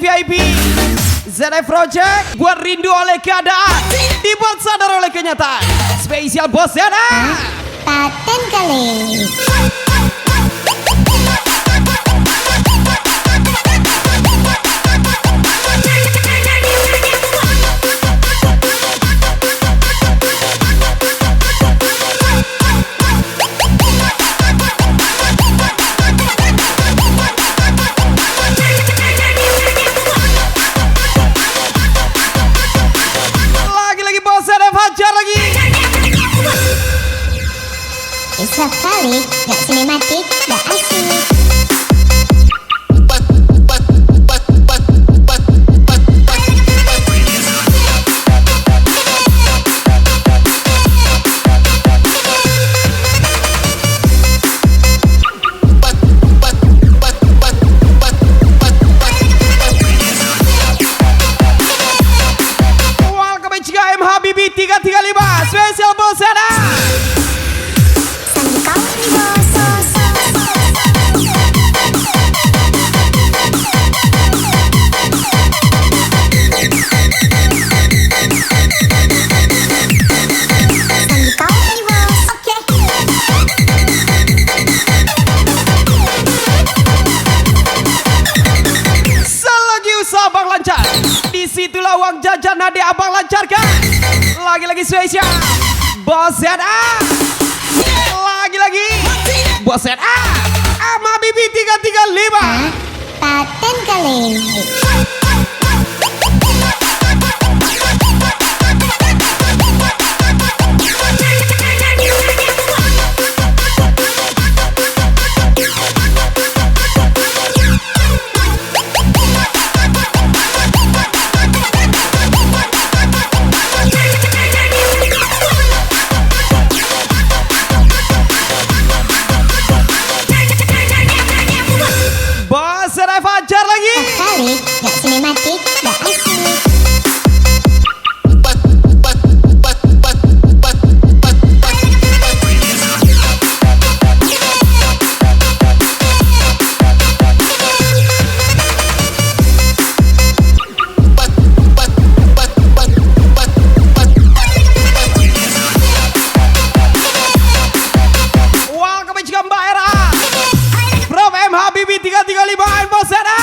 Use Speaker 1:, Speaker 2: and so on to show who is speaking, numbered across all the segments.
Speaker 1: VIP ZF Project buat rindu oleh keadaan, dibuat sadar oleh kenyataan. Spesial Bos Zena
Speaker 2: Paten kali. Sekali, gak sinematik, gak asik.
Speaker 1: Welcome to MH Bibi 335 Spesial Bos Zena. Disitulah uang jajan Nade abang lancarkan. Lagi-lagi spesial Bos Zena. Lagi-lagi Bos Zena sama Bibi 335
Speaker 2: Paten kali. Sekali, gak sinematik, gak asik.
Speaker 1: Welcome juga Mbak Era from MH Bibi 335 Bos Zena.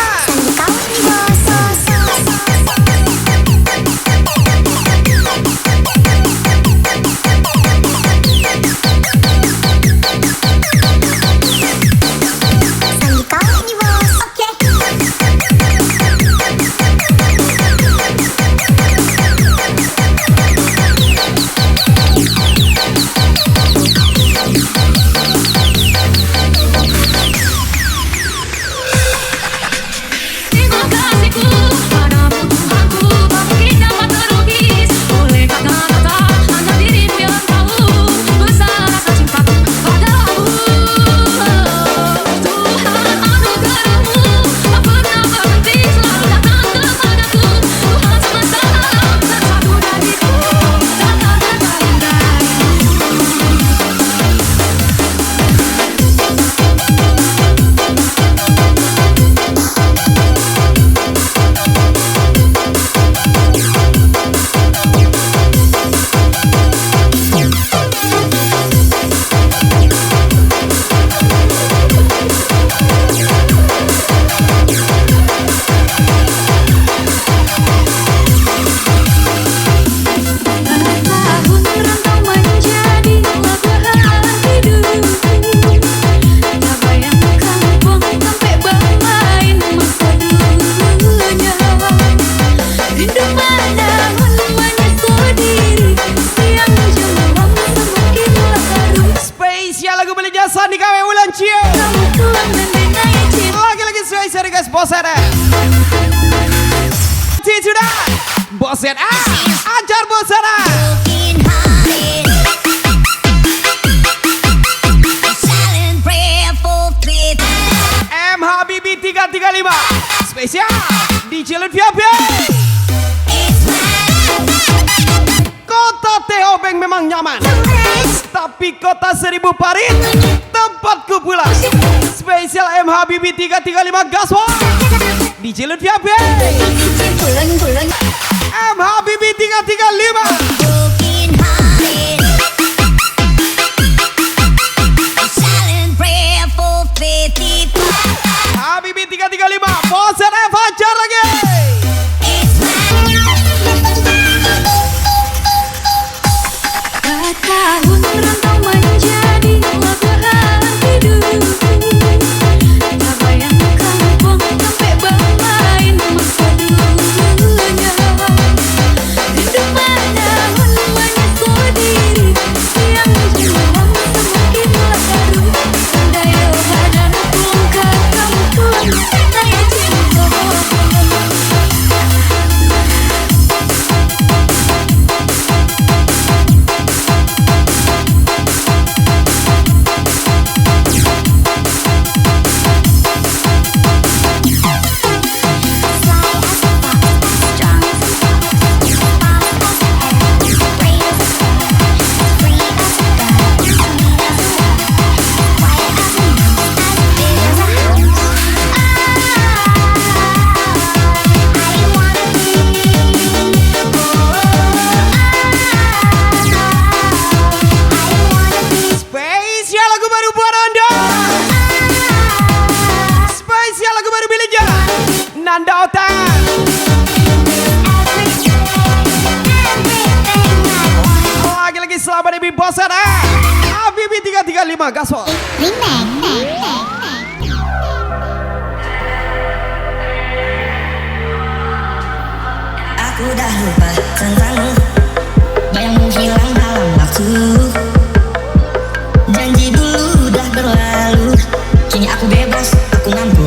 Speaker 1: Lagi-lagi spesial guys Bos Zena. Sudah Bos Zena, ajar Bos Zena. MH Bibi 335 spesial di Jalan VIP Kota TOB Kopeng memang nyaman, tapi kota seribu parit tempatku pulang. Spesial M Habibi 335 Gaswal di Cilut VIP. M Habibi 335. Habibi 335, Bosen F hajar lagi.
Speaker 3: Tahun merantau menjadi lagu hidupku. Tak bayangkan uang sampai bermain masa dulunya. Hidup menahun menyatu diri, yang juang semakin baru. Daya badan pulang ke kampung, daya cinta.
Speaker 1: Spesial lagu baru buat Anda. Spesial lagu baru Billy John, Nanda Otan. Lagi-lagi selamat Ibu Bosan Habibi 335 Gaswal.
Speaker 4: Aku dah lupa tentangmu, bayangmu hilang dalam waktu. Janji dulu dah berlalu, kini aku bebas, aku mampu.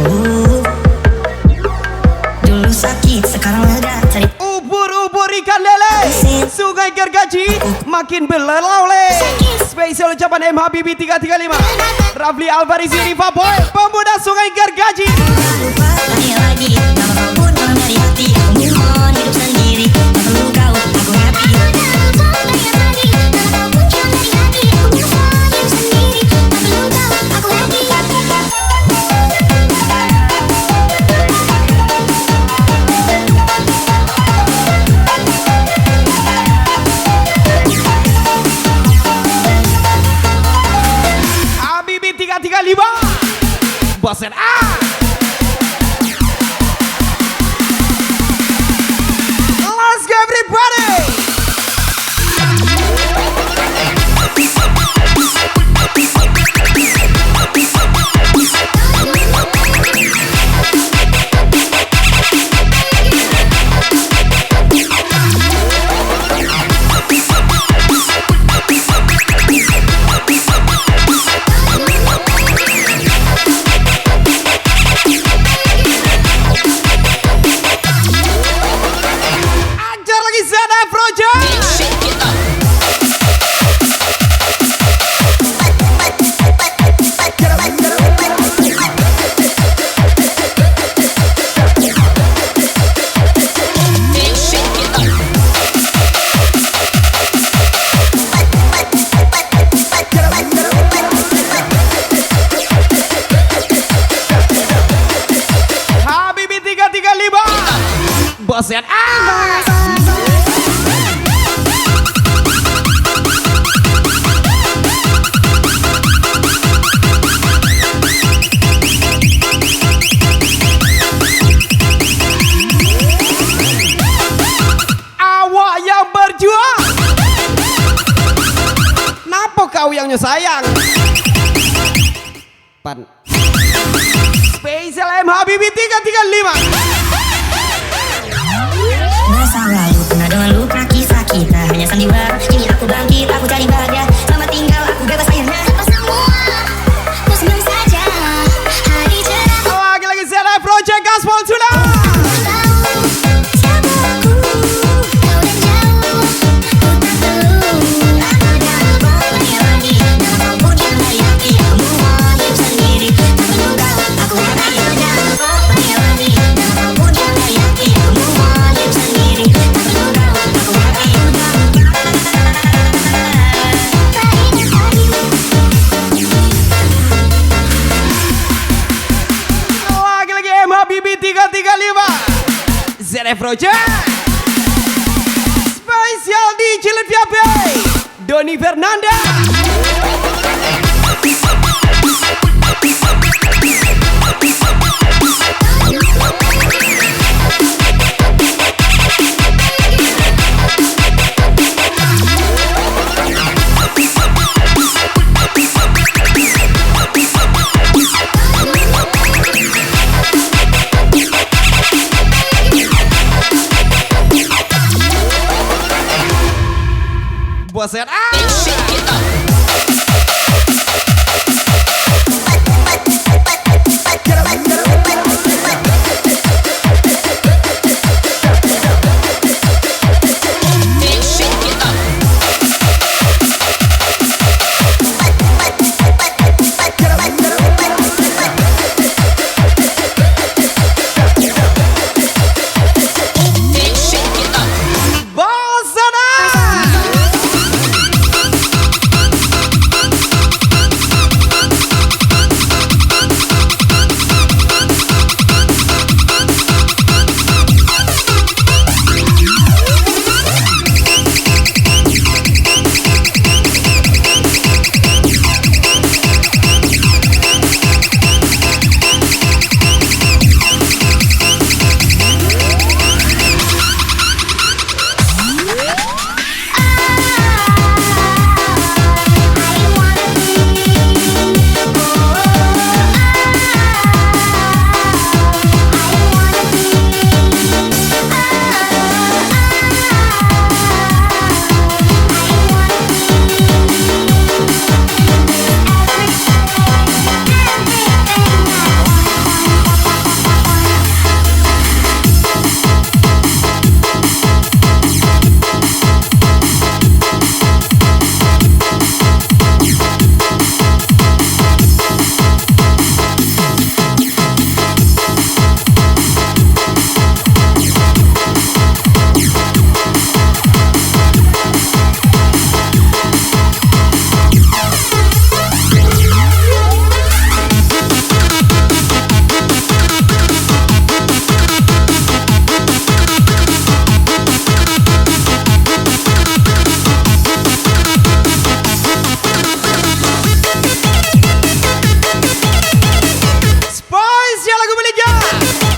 Speaker 4: Dulu sakit, sekarang lega, cari
Speaker 1: Ubur-ubur ikan lele, sungai gergaji makin berlalu. Spesial ucapan M Habibi 335, Rafli Alvarisi Riva Boy, pemuda sungai gergaji.
Speaker 4: lupa lagi nama kau pun dalam dari hati. Aku mohon hidup sendiri, tak perlu kau, aku happy.
Speaker 1: Habibi 335 Bosen Let's go everybody. Ajar lagi Zana Project. Habibi 335 Bosen awak yang berjuang, napa kau yang nyesayang? Pan Spesial M Habibi 335.
Speaker 4: Masa lalu pernah dengan luka kisah kita, hanya sandiwara. Kini aku bangkit, aku cari bahagia. Selamat tinggal, aku bebas ayahnya.
Speaker 2: Ku senang saja hari cerah.
Speaker 1: Lagi-lagi Zana Project Gaspol sudah.
Speaker 2: Siapa aku? Kau dan jauh. Ku tak perlu. Aku dah lupa lagi. Nama kau pun yang dari hati. Aku mohon hidup sendiri. Tak perlu kau, aku happy. Aku dah lupa lagi. Nama kau pun
Speaker 1: ZF Project. Spesial di Jilid VIP Doni Fernanda. Boset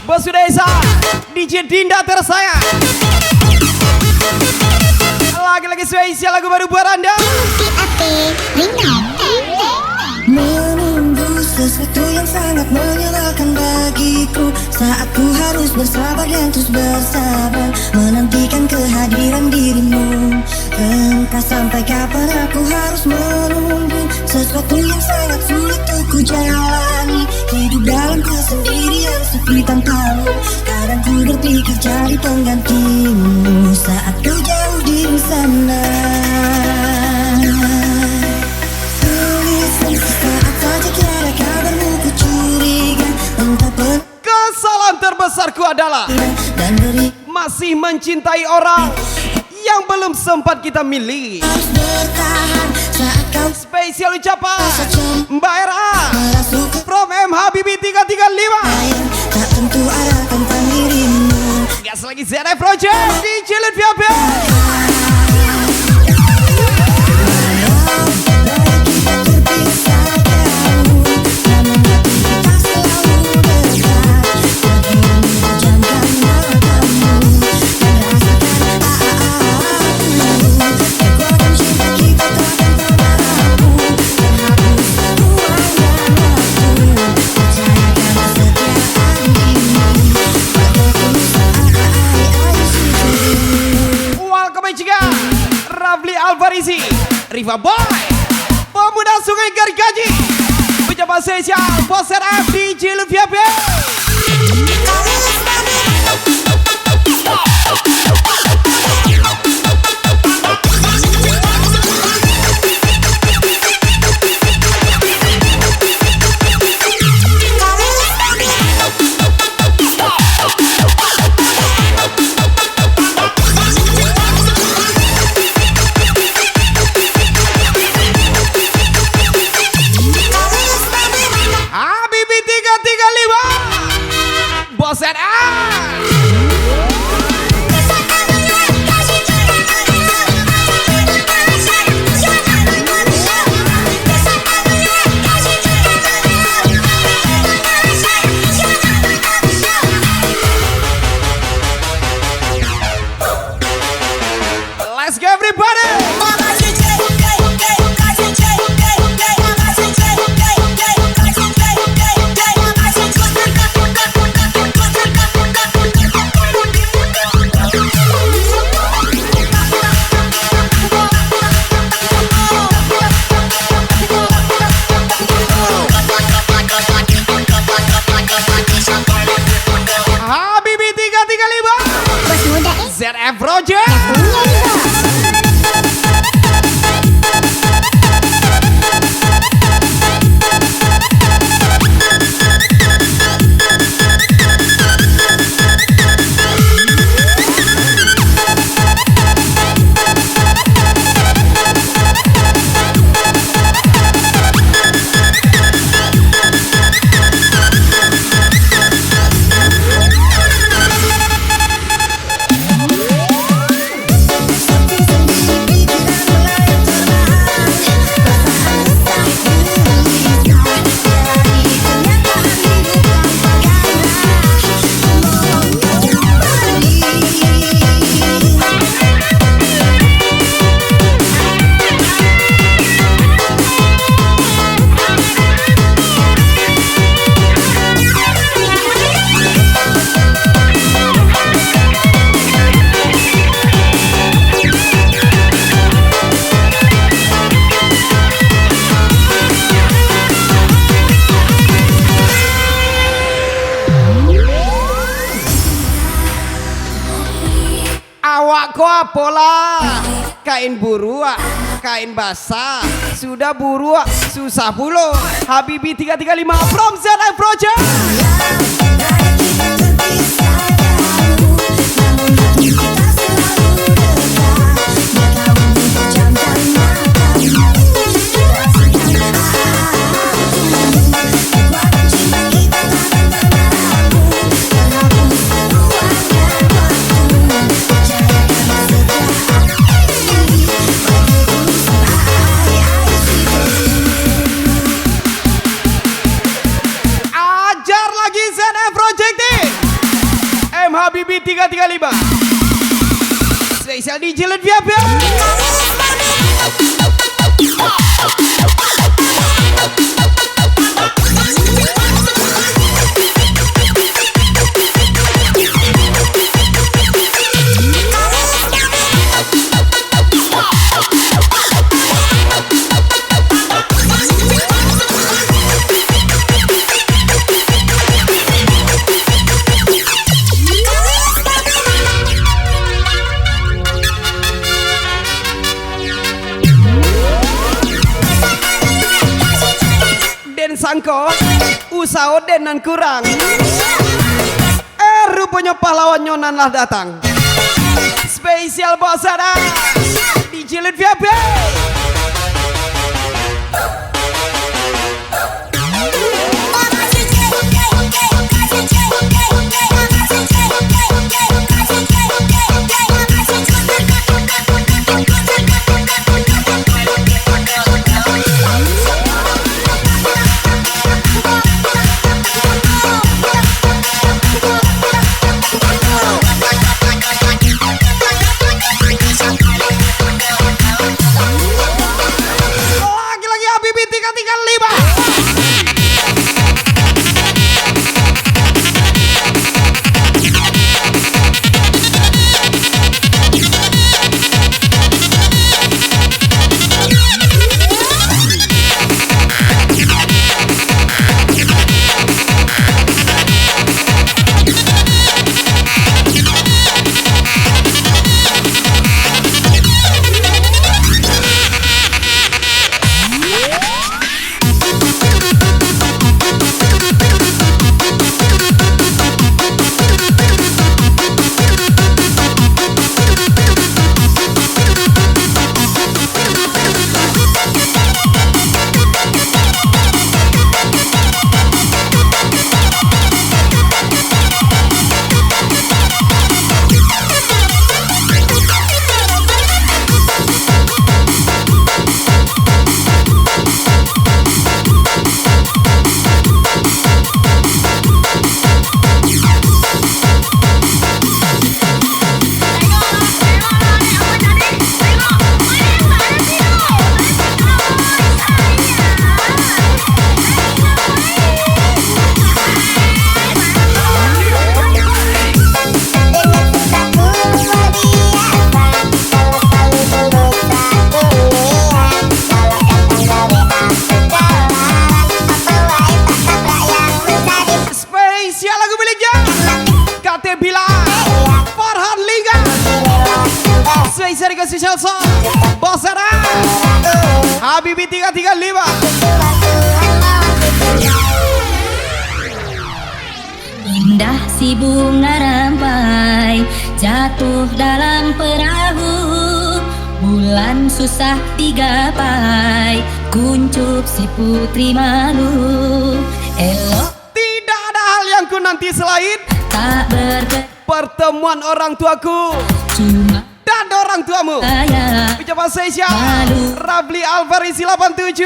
Speaker 1: Bos Desa DJ Dinda tersayang. Lagi-lagi spesial lagu baru buat Anda.
Speaker 5: Menunggu sesuatu yang sangat menyenangkan bagiku. Saat ku harus bersabar dan terus bersabar menantikan kehadiran dirimu. Entah sampai kapan aku harus menunggu sesuatu yang sangat sulit untuk ku jalani. Hidup dalam kesendirian sepi tanpamu. Kadang ku berpikir cari penggantimu saat ku jauh di sana. Sesaat saja tiada kabarmu ku curiga. Entah
Speaker 1: Kesalahan terbesarku adalah
Speaker 5: dan beri
Speaker 1: masih mencintai orang yang belum sempat kita miliki.
Speaker 5: harus bertahan saat kau
Speaker 1: Spesial ucapan Mbak Era
Speaker 5: merasuk ke
Speaker 1: from M Habibi 335.
Speaker 5: air. Tak tentu arah tentang dirimu.
Speaker 1: Gas lagi ZF Project di Jilid VIP. Rafli Alvarisi, Riva Boy, Pemuda Sungai Gergaji, pejabat spesial Bos RF di Jilid VIP. Habibi 335 Bos RF. ZF Project. Awak ko apalah, kain buruk, kain basah, sudah buruk, susah pula. Habibi 335 from ZF Project. Ajar lagi ZF Project M Habibi 335. Spesial DJ Lutfi Abel. Sangko usaha denan kurang, rupanya pahlawan nyonan lah datang. Spesial bosada DJ Lutfi Abel. Masih dikasih salsa Bosera Habibi 335.
Speaker 4: Indah si bunga rampai jatuh dalam perahu, bulan susah digapai, kuncup si putri malu. Elok
Speaker 1: Tidak ada hal yang ku nanti selain
Speaker 4: tak
Speaker 1: pertemuan orang tuaku
Speaker 4: cuma
Speaker 1: dan orang tuamu.
Speaker 4: saya
Speaker 1: Ucapan spesial
Speaker 4: Malu.
Speaker 1: Rafli Alvarisi 87.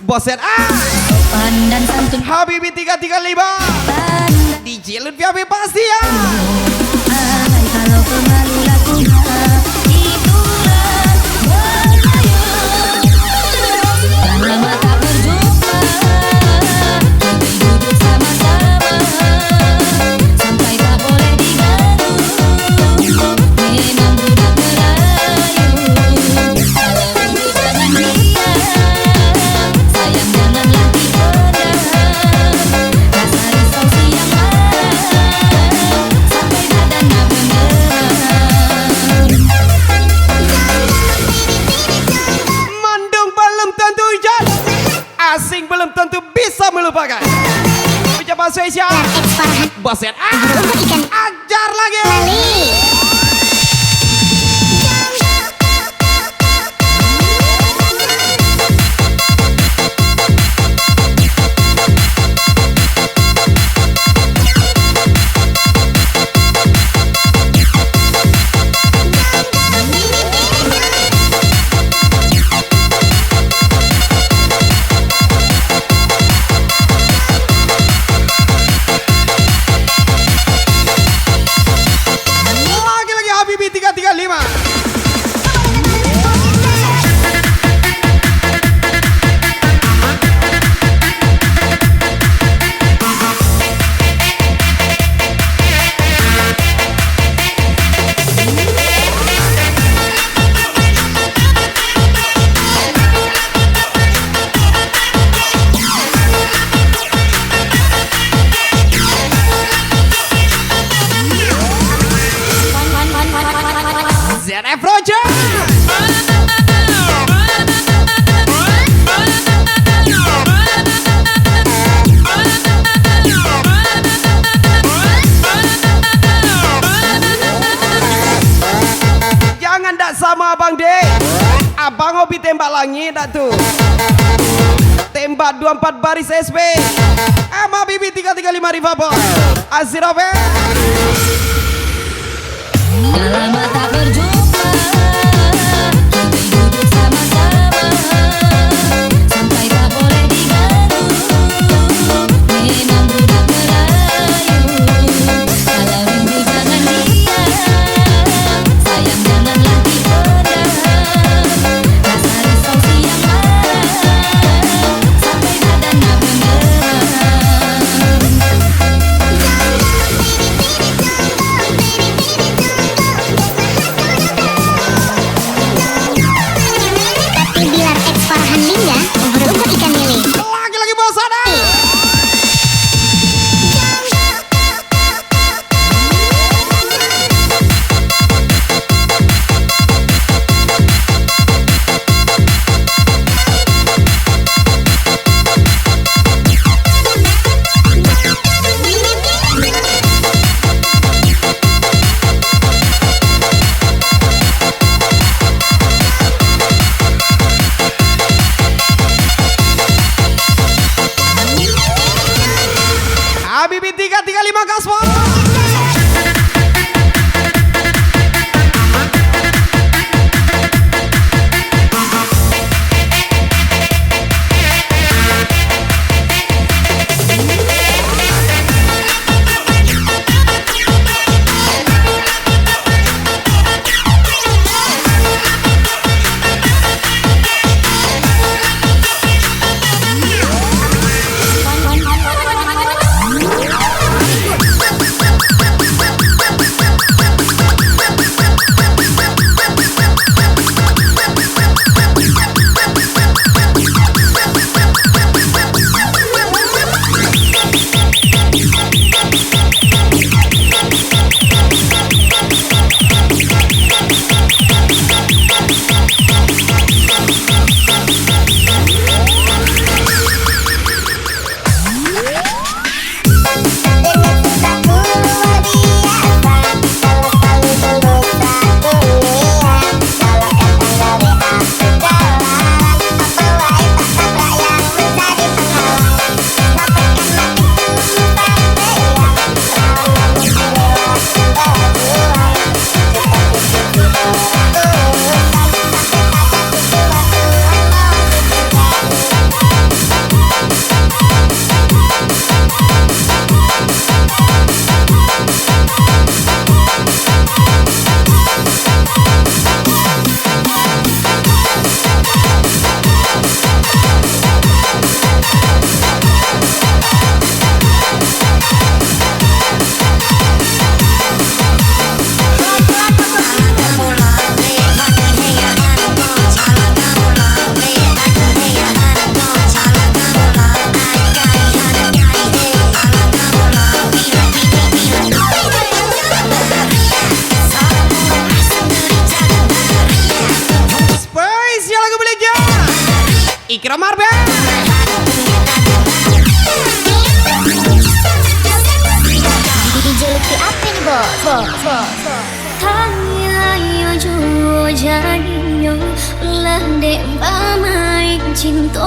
Speaker 1: Bosen
Speaker 4: Pandan santun
Speaker 1: Habibi 335.
Speaker 4: pandai
Speaker 1: DJ Lutfi Habib pasti ya.
Speaker 4: kalau pemalu lakunya itulah Melayu. Lama tak berjumpa tapi duduk sama-sama sampai tak boleh diganggu. Memang budak Melayu. Kalau rindu jangan diam, sayang janganlah dipendam. Rasa risau siang malam sampai badannya bergerak.
Speaker 1: Mendung belum tentu hujan, asing belum tentu bisa melupakan. Ucapan spesial Bosen ajar lagi. Lagi-lagi Habibi 335. ZF Roger. Jangan dak sama Abang D. Abang hobi tembak langit dak tuh. Tembak 24 baris SB. Ama Bibi 335 Riva Boy. Azirabe.
Speaker 4: Lama tak berjumpa tapi duduk sama-sama sampai tak boleh diganggu. Memang budak Melayu. Kalau rindu jangan diam, sayang janganlah dipendam. Rasa risau siang malam sampai badannya bergerak.
Speaker 1: Ikram Marbe.
Speaker 2: DJ Lutfi apa nih, Bo?
Speaker 3: Tanya jo jadinya ulah dek bamai cinta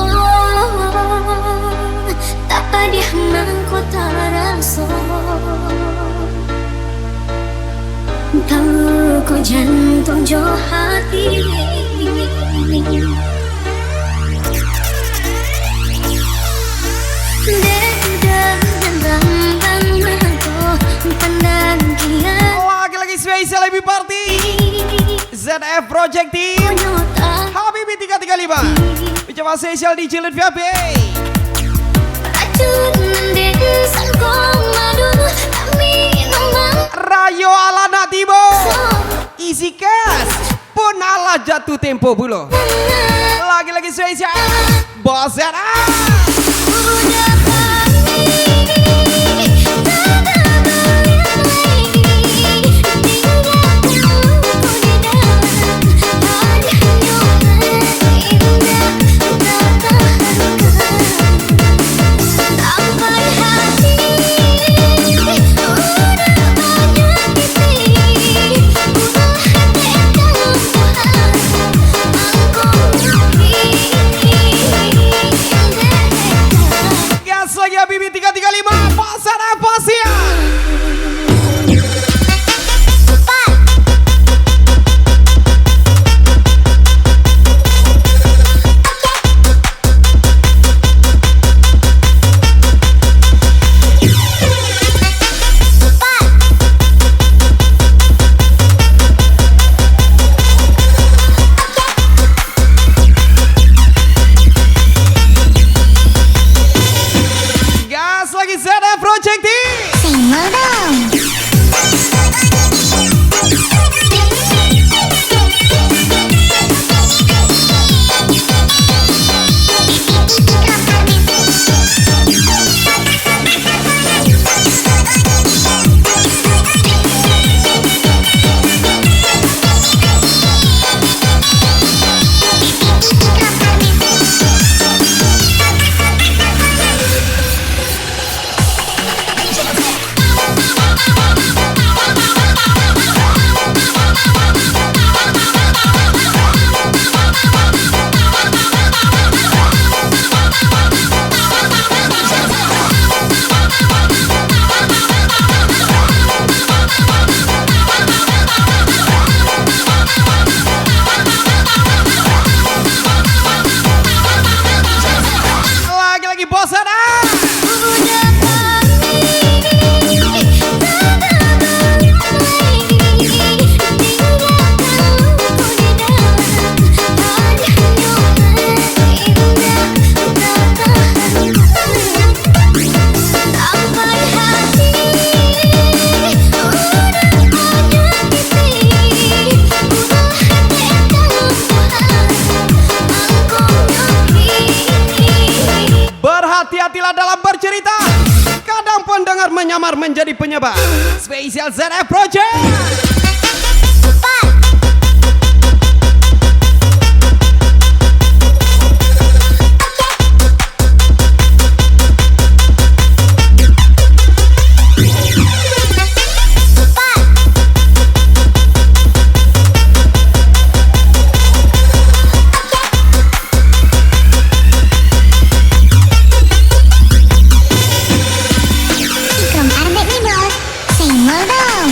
Speaker 3: tak ada mangkota rasa tahu ko jantung jo hati
Speaker 1: Lagi-lagi spesial lebih party ZF Project Team Habibi 335 Ucapan spesial di Cilet VIP Rayo Alana Tibo Easy Cash Pun ala jatuh tempo bulo Lagi-lagi spesial Bos ZF Habibi 335 Pasar apa sih ya? Lagi ZF Project Team
Speaker 2: Single dong.
Speaker 1: Hati-hatilah dalam bercerita. Kadang pendengar menyamar menjadi penyebar. Spesial ZF Project.
Speaker 2: Ikram Arbek nih, Bos. Single dong.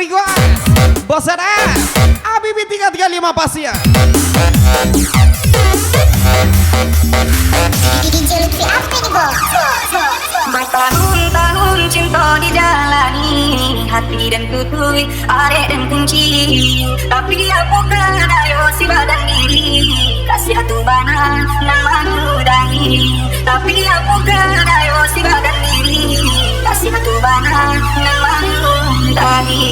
Speaker 1: request. Bosan Habibi 335 pasti ya.
Speaker 2: DJ Lutfi apa nih bos?
Speaker 4: Bertahun-tahun cinta dijalani, hati dan tutui, arek dan kunci. Tapi aku kadayo si badan diri, kasih atu bana nan manudahi. Tapi aku kadayo si badan diri, kasih atu bana nan manudahi.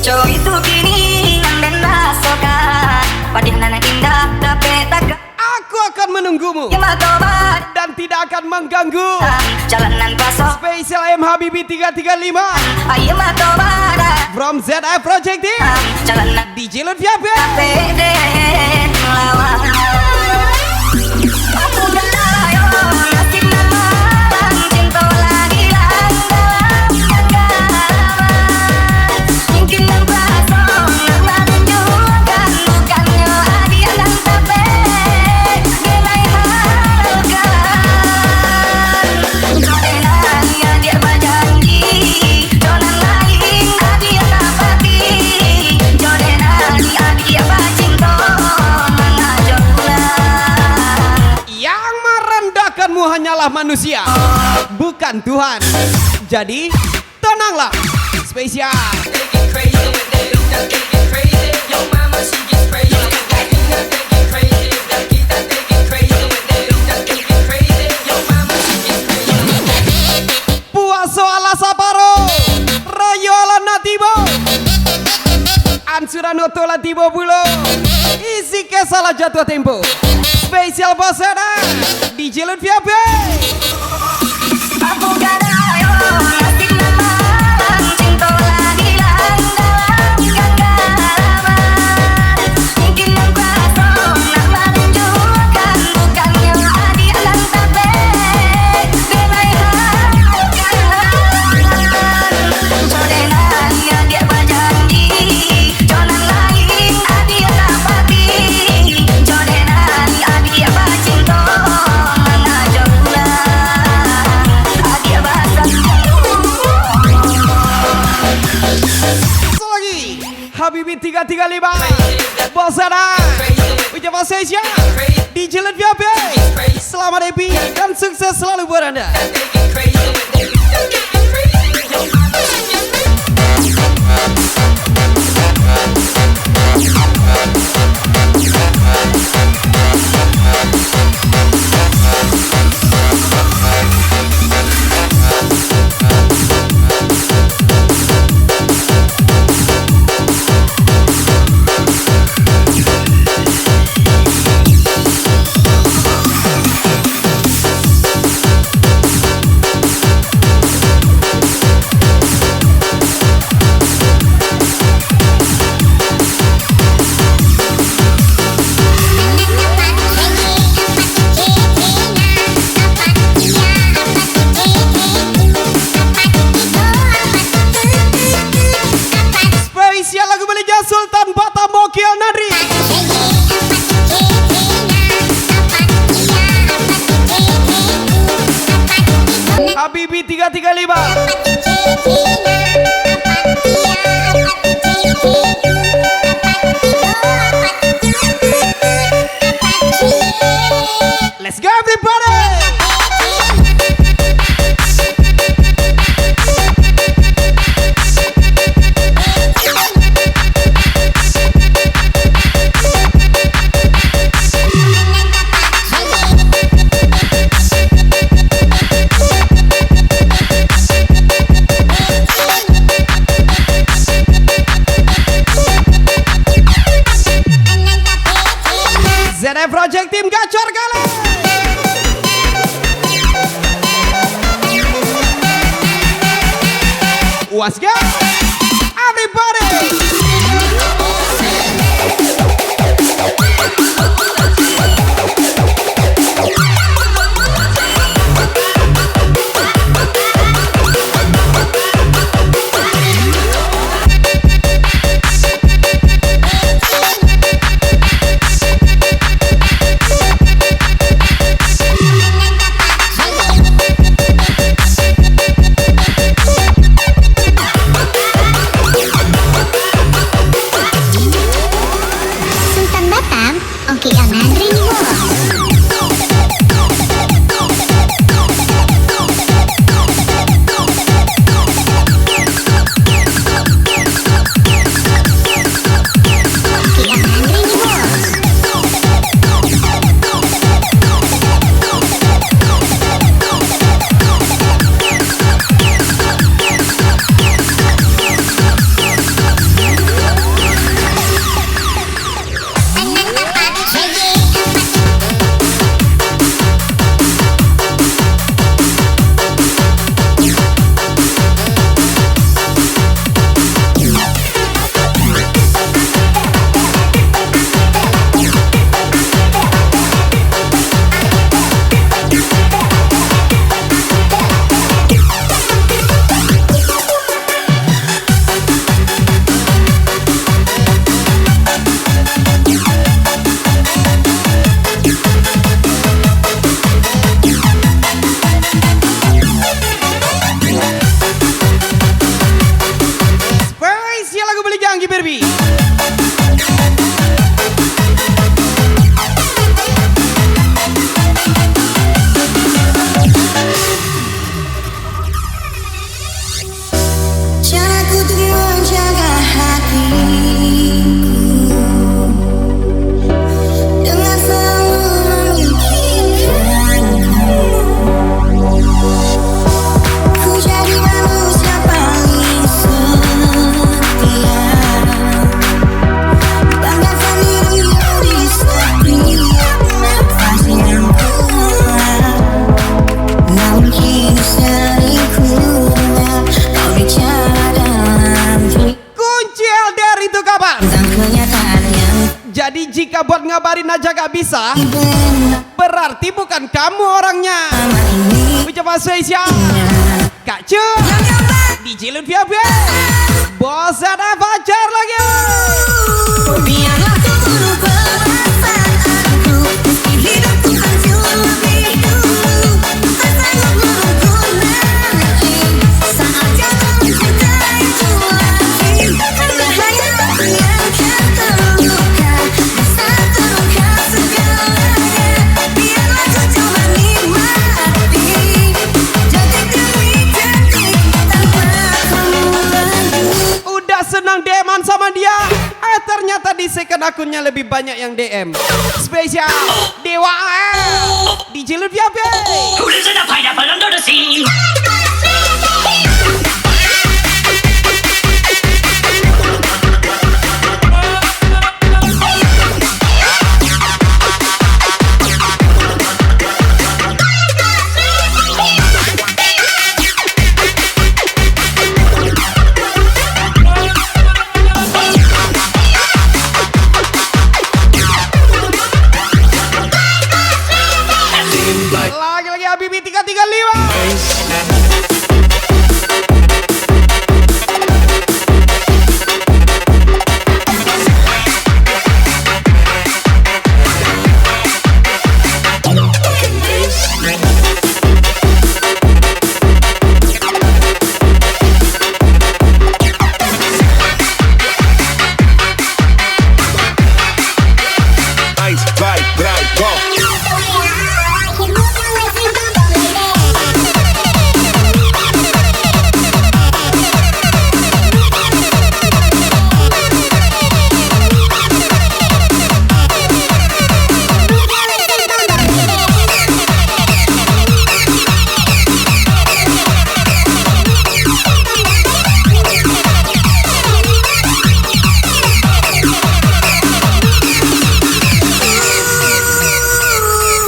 Speaker 4: Cow itu kini nang dan rasakan, padahal nana indah tapi tak.
Speaker 1: Aku akan menunggumu
Speaker 4: Tobat
Speaker 1: dan tidak akan mengganggu.
Speaker 4: jalanan pasok
Speaker 1: Spesial M Habibi 335
Speaker 4: ayo tobat
Speaker 1: from ZF Project Team.
Speaker 4: jalanan
Speaker 1: DJ Lutfi Abe.
Speaker 4: pede lawan aku gelayo nasib nama cinta lagi langgalan mungkin yang pasok nama tunjukkan bukannya hadiah dan tape gelai harga jodohan ya dia berjanji jodohan lain hadiah tapati jodohan hadiah bacinto mengajolan
Speaker 1: Yang merendahkanmu hanyalah manusia, bukan Tuhan. Jadi tenanglah. Spesial Puaso ala Saparo, Rayo ala Natibo, Ansurano tola tibo bulo, isi ke salah jatuh tempo. Spesial bosana DJ Lutfi Abe.
Speaker 4: aku gadayo nasib nama cinta lagi langgalan ganggaman mungkin yang pasok nama tunjukkan bukannya hadiah dan tape gelai harga jodohan ya dia berjanji jodohan lain hadiah tapati jodohan hadiah bacinto mengajolan hadiah basah
Speaker 1: Lagi Habibi 335 Bosana Ucapan Asia DJ Lutfi Abe. Selamat happy dan sukses selalu buat Anda. Spesial lagu Belija Sultan Batam Mokil Nadri. Habibi 335 Let's go everybody. ZF Project Team gacor kali. Let's go everybody. Jadi jika buat ngabarin aja gak bisa, berarti bukan kamu orangnya. Ucapan spesial Kak Cu DJ Lutfi Abe, Bos ada pacar lagi.
Speaker 5: Biarlah ku bunuh perasaanku, meski hidupku hancur lebih dulu. Tak sanggup menunggu nanti saat jatuh mencintai itu lagi. Karena hanya aku yang akan terluka, bisa terluka segalanya. Biarlah ku coba nikmati detik demi detik tanpa kamu lagi.
Speaker 1: Udah senang DM-an sama dia, ternyata di second akunnya lebih banyak yang DM. Spesial Dewa DJ Lutfi Abe.
Speaker 6: Who lives in a pineapple under the sea?
Speaker 1: Lagi-lagi Habibi 335.
Speaker 7: Ice, right, go.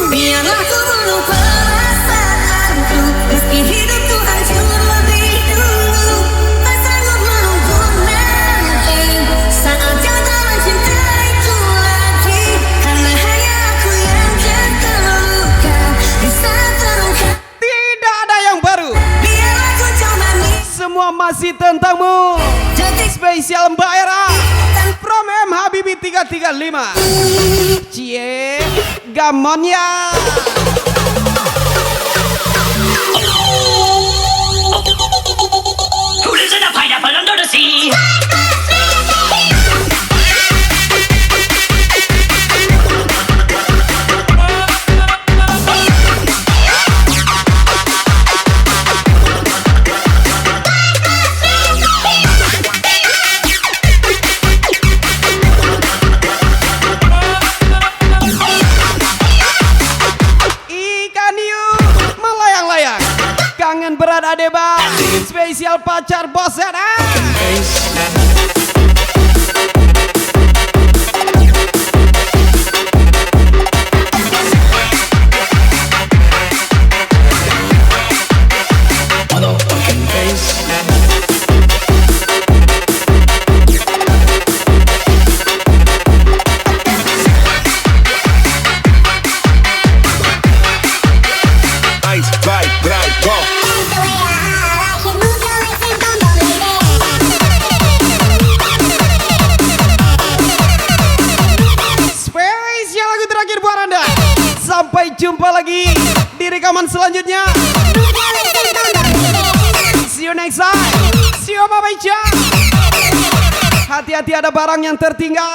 Speaker 5: Biarlah ku bunuh perasaanku, meski hidupku hancur lebih dulu. Tak sanggup menunggu nanti saat jatuh mencintai itu lagi. Karena hanya aku yang akan terluka, bisa terluka.
Speaker 1: Tidak ada yang baru,
Speaker 5: Biarlah ku coba
Speaker 1: semua masih tentangmu.
Speaker 5: detik
Speaker 1: Spesial Mbak Era From M Habibi 335. Cie Gamonnya.
Speaker 6: Who lives in a pineapple under the sea?
Speaker 1: berat Adeba, spesial pacar bosan.
Speaker 6: Motherfucking face.
Speaker 7: Ice, bite, drive, go.
Speaker 1: Spesial lagu terakhir buat Anda. Sampai jumpa lagi di rekaman selanjutnya. See you next time. See you, bye-bye. Hati-hati ada barang yang tertinggal.